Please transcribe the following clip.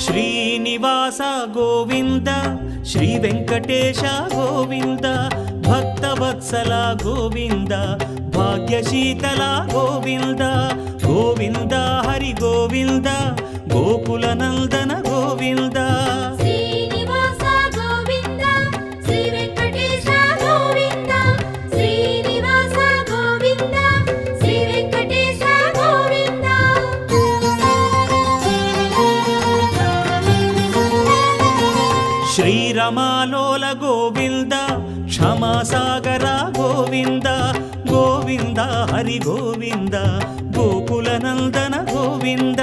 Srinivasa Govinda Shri Venkatesha Govinda Bhaktavatsala Govinda భాగ్యశీతల Govinda Govinda Hari Govinda Gokula Nandana Govinda Srinivasa Govinda Shri Venkatesha Govinda Srinivasa Govinda Shri Venkatesha Govinda శ్రీరమాలోల Govinda క్షమాసాగర Govinda Govinda Hari Govinda Gokula Nandana Govinda